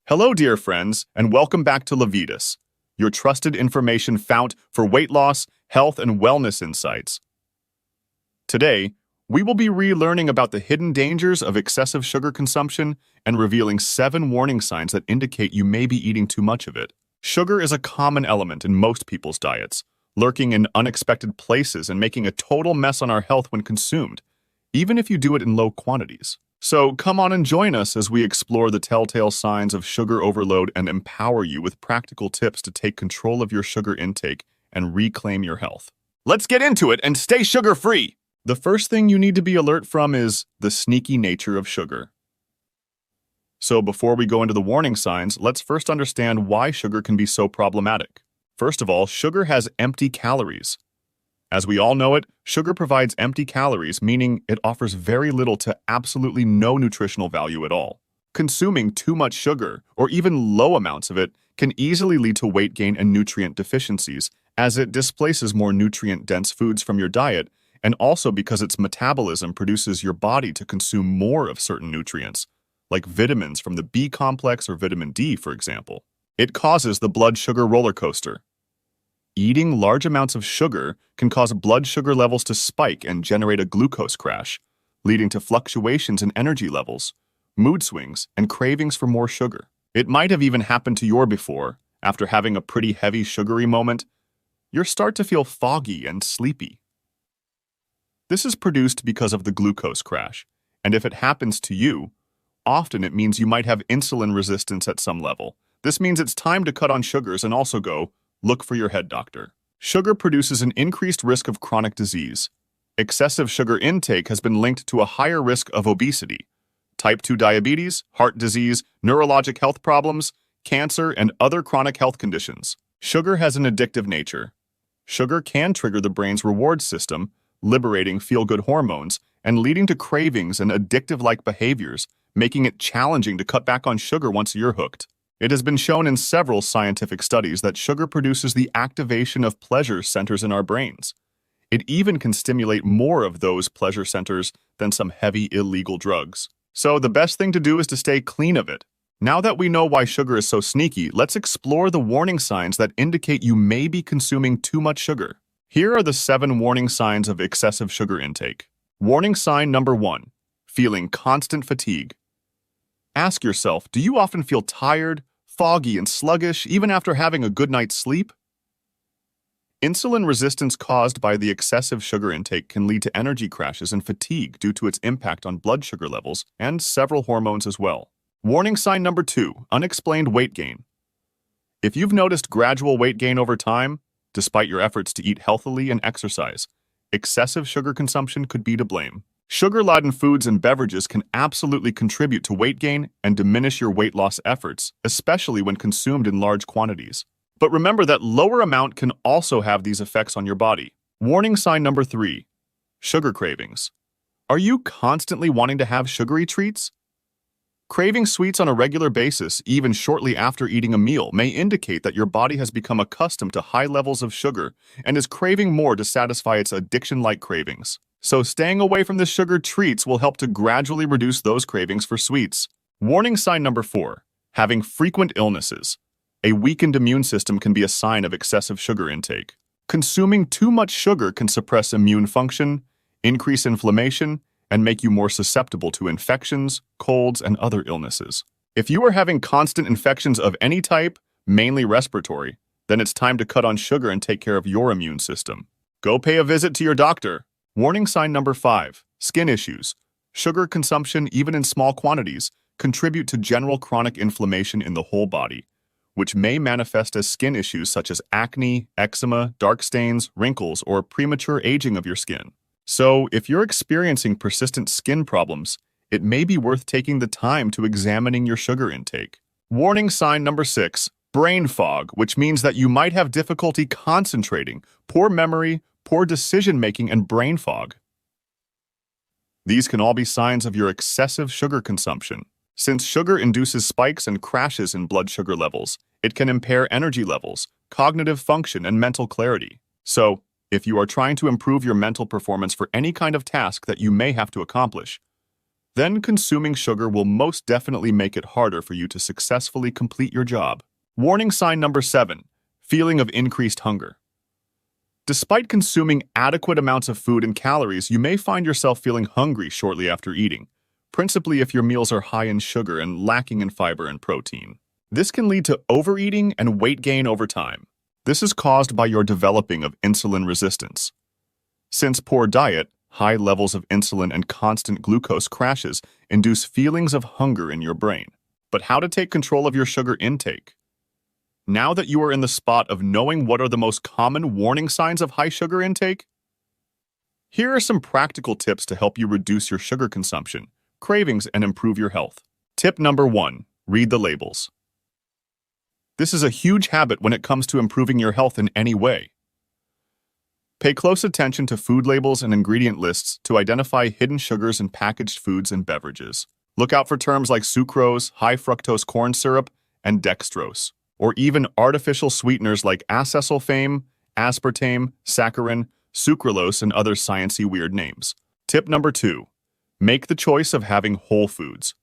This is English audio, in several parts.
Hello, dear friends, and welcome back to Levitas, your trusted information fount for weight loss, health, and wellness insights. Today, we will be relearning about the hidden dangers of excessive sugar consumption and revealing 7 warning signs that indicate you may be eating too much of it. Sugar is a common element in most people's diets, lurking in unexpected places and making a total mess on our health when consumed, even if you do it in low quantities. So come on and join us as we explore the telltale signs of sugar overload and empower you with practical tips to take control of your sugar intake and reclaim your health. Let's get into it and stay sugar-free! The first thing you need to be alert from is the sneaky nature of sugar. So before we go into the warning signs, let's first understand why sugar can be so problematic. First of all, sugar has empty calories. As we all know it, sugar provides empty calories, meaning it offers very little to absolutely no nutritional value at all. Consuming too much sugar, or even low amounts of it, can easily lead to weight gain and nutrient deficiencies, as it displaces more nutrient-dense foods from your diet, and also because its metabolism produces your body to consume more of certain nutrients, like vitamins from the B complex or vitamin D, for example. It causes the blood sugar roller coaster. Eating large amounts of sugar can cause blood sugar levels to spike and generate a glucose crash, leading to fluctuations in energy levels, mood swings, and cravings for more sugar. It might have even happened to you before. After having a pretty heavy sugary moment, you'll start to feel foggy and sleepy. This is produced because of the glucose crash, and if it happens to you, often it means you might have insulin resistance at some level. This means it's time to cut on sugars and also look for your head doctor. Sugar produces an increased risk of chronic disease. Excessive sugar intake has been linked to a higher risk of obesity, type 2 diabetes, heart disease, neurologic health problems, cancer, and other chronic health conditions. Sugar has an addictive nature. Sugar can trigger the brain's reward system, liberating feel-good hormones and leading to cravings and addictive-like behaviors, making it challenging to cut back on sugar once you're hooked. It has been shown in several scientific studies that sugar produces the activation of pleasure centers in our brains. It even can stimulate more of those pleasure centers than some heavy illegal drugs. So the best thing to do is to stay clean of it. Now that we know why sugar is so sneaky, let's explore the warning signs that indicate you may be consuming too much sugar. Here are the 7 warning signs of excessive sugar intake. Warning sign number 1, feeling constant fatigue. Ask yourself, do you often feel tired, foggy, and sluggish even after having a good night's sleep? Insulin resistance caused by the excessive sugar intake can lead to energy crashes and fatigue due to its impact on blood sugar levels and several hormones as well. Warning sign number 2, unexplained weight gain. If you've noticed gradual weight gain over time, despite your efforts to eat healthily and exercise, excessive sugar consumption could be to blame. Sugar-laden foods and beverages can absolutely contribute to weight gain and diminish your weight loss efforts, especially when consumed in large quantities. But remember that lower amount can also have these effects on your body. Warning sign number 3, sugar cravings. Are you constantly wanting to have sugary treats? Craving sweets on a regular basis, even shortly after eating a meal, may indicate that your body has become accustomed to high levels of sugar and is craving more to satisfy its addiction-like cravings. So staying away from the sugar treats will help to gradually reduce those cravings for sweets. Warning sign number 4, having frequent illnesses. A weakened immune system can be a sign of excessive sugar intake. Consuming too much sugar can suppress immune function, increase inflammation, and make you more susceptible to infections, colds, and other illnesses. If you are having constant infections of any type, mainly respiratory, then it's time to cut on sugar and take care of your immune system. Go pay a visit to your doctor. Warning sign number 5, skin issues. Sugar consumption, even in small quantities, contribute to general chronic inflammation in the whole body, which may manifest as skin issues such as acne, eczema, dark stains, wrinkles, or premature aging of your skin. So, if you're experiencing persistent skin problems, it may be worth taking the time to examining your sugar intake. Warning sign number 6, brain fog, which means that you might have difficulty concentrating, poor memory, poor decision-making, and brain fog. These can all be signs of your excessive sugar consumption. Since sugar induces spikes and crashes in blood sugar levels, it can impair energy levels, cognitive function, and mental clarity. So, if you are trying to improve your mental performance for any kind of task that you may have to accomplish, then consuming sugar will most definitely make it harder for you to successfully complete your job. Warning sign number 7, feeling of increased hunger. Despite consuming adequate amounts of food and calories, you may find yourself feeling hungry shortly after eating, principally if your meals are high in sugar and lacking in fiber and protein. This can lead to overeating and weight gain over time. This is caused by your developing of insulin resistance. Since poor diet, high levels of insulin and constant glucose crashes induce feelings of hunger in your brain. But how to take control of your sugar intake? Now that you are in the spot of knowing what are the most common warning signs of high sugar intake, here are some practical tips to help you reduce your sugar consumption, cravings, and improve your health. Tip number 1, read the labels. This is a huge habit when it comes to improving your health in any way. Pay close attention to food labels and ingredient lists to identify hidden sugars in packaged foods and beverages. Look out for terms like sucrose, high fructose corn syrup, and dextrose, or even artificial sweeteners like acesulfame, aspartame, saccharin, sucralose, and other sciencey weird names. Tip number 2, make the choice of having whole foods.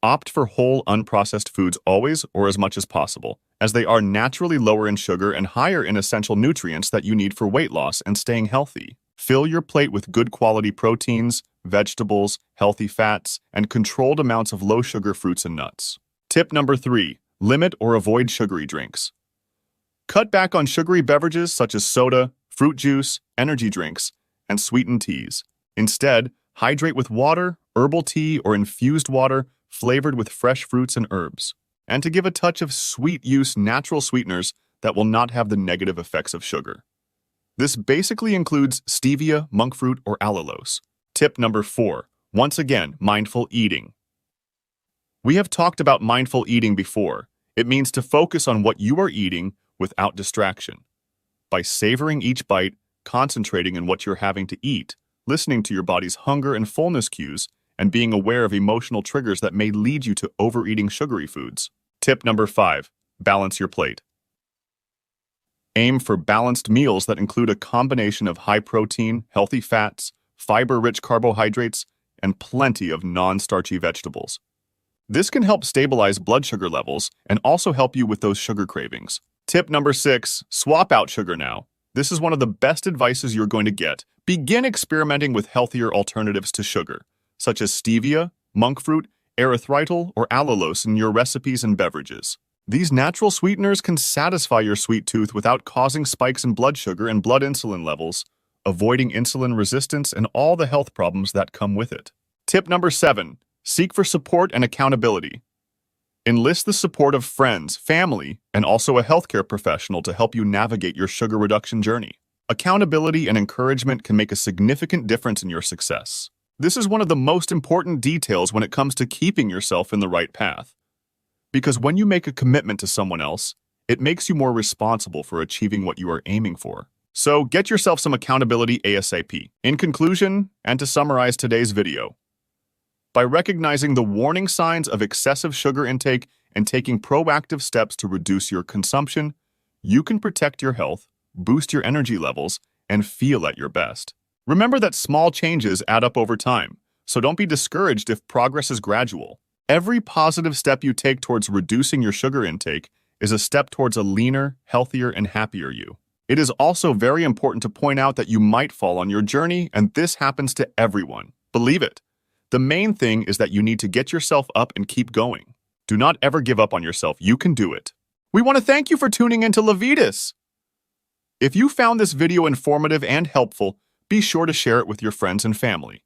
Opt for whole, unprocessed foods always or as much as possible, as they are naturally lower in sugar and higher in essential nutrients that you need for weight loss and staying healthy. Fill your plate with good quality proteins, vegetables, healthy fats, and controlled amounts of low-sugar fruits and nuts. Tip number 3, limit or avoid sugary drinks. Cut back on sugary beverages such as soda, fruit juice, energy drinks, and sweetened teas. Instead, hydrate with water, herbal tea, or infused water flavored with fresh fruits and herbs. And to give a touch of sweet, use natural sweeteners that will not have the negative effects of sugar. This basically includes stevia, monk fruit, or allulose. Tip number 4, once again, mindful eating. We have talked about mindful eating before. It means to focus on what you are eating without distraction. By savoring each bite, concentrating on what you're having to eat, listening to your body's hunger and fullness cues, and being aware of emotional triggers that may lead you to overeating sugary foods. Tip number 5, balance your plate. Aim for balanced meals that include a combination of high protein, healthy fats, fiber-rich carbohydrates, and plenty of non-starchy vegetables. This can help stabilize blood sugar levels and also help you with those sugar cravings. Tip number 6, swap out sugar now. This is one of the best advices you're going to get. Begin experimenting with healthier alternatives to sugar, such as stevia, monk fruit, erythritol, or allulose in your recipes and beverages. These natural sweeteners can satisfy your sweet tooth without causing spikes in blood sugar and blood insulin levels, avoiding insulin resistance and all the health problems that come with it. Tip number 7, seek for support and accountability. Enlist the support of friends, family, and also a healthcare professional to help you navigate your sugar reduction journey. Accountability and encouragement can make a significant difference in your success. This is one of the most important details when it comes to keeping yourself in the right path. Because when you make a commitment to someone else, it makes you more responsible for achieving what you are aiming for. So get yourself some accountability ASAP. In conclusion, and to summarize today's video, by recognizing the warning signs of excessive sugar intake and taking proactive steps to reduce your consumption, you can protect your health, boost your energy levels, and feel at your best. Remember that small changes add up over time, so don't be discouraged if progress is gradual. Every positive step you take towards reducing your sugar intake is a step towards a leaner, healthier, and happier you. It is also very important to point out that you might fall on your journey, and this happens to everyone. Believe it. The main thing is that you need to get yourself up and keep going. Do not ever give up on yourself. You can do it. We want to thank you for tuning into Levitas. If you found this video informative and helpful, be sure to share it with your friends and family.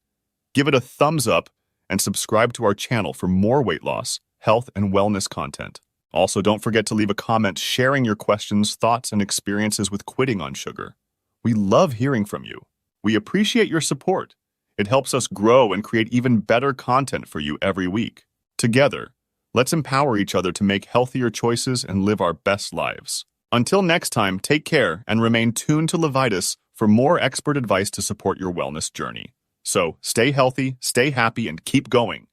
Give it a thumbs up and subscribe to our channel for more weight loss, health, and wellness content. Also, don't forget to leave a comment sharing your questions, thoughts, and experiences with quitting on sugar. We love hearing from you. We appreciate your support. It helps us grow and create even better content for you every week. Together, let's empower each other to make healthier choices and live our best lives. Until next time, take care and remain tuned to Levitas for more expert advice to support your wellness journey. So, stay healthy, stay happy, and keep going.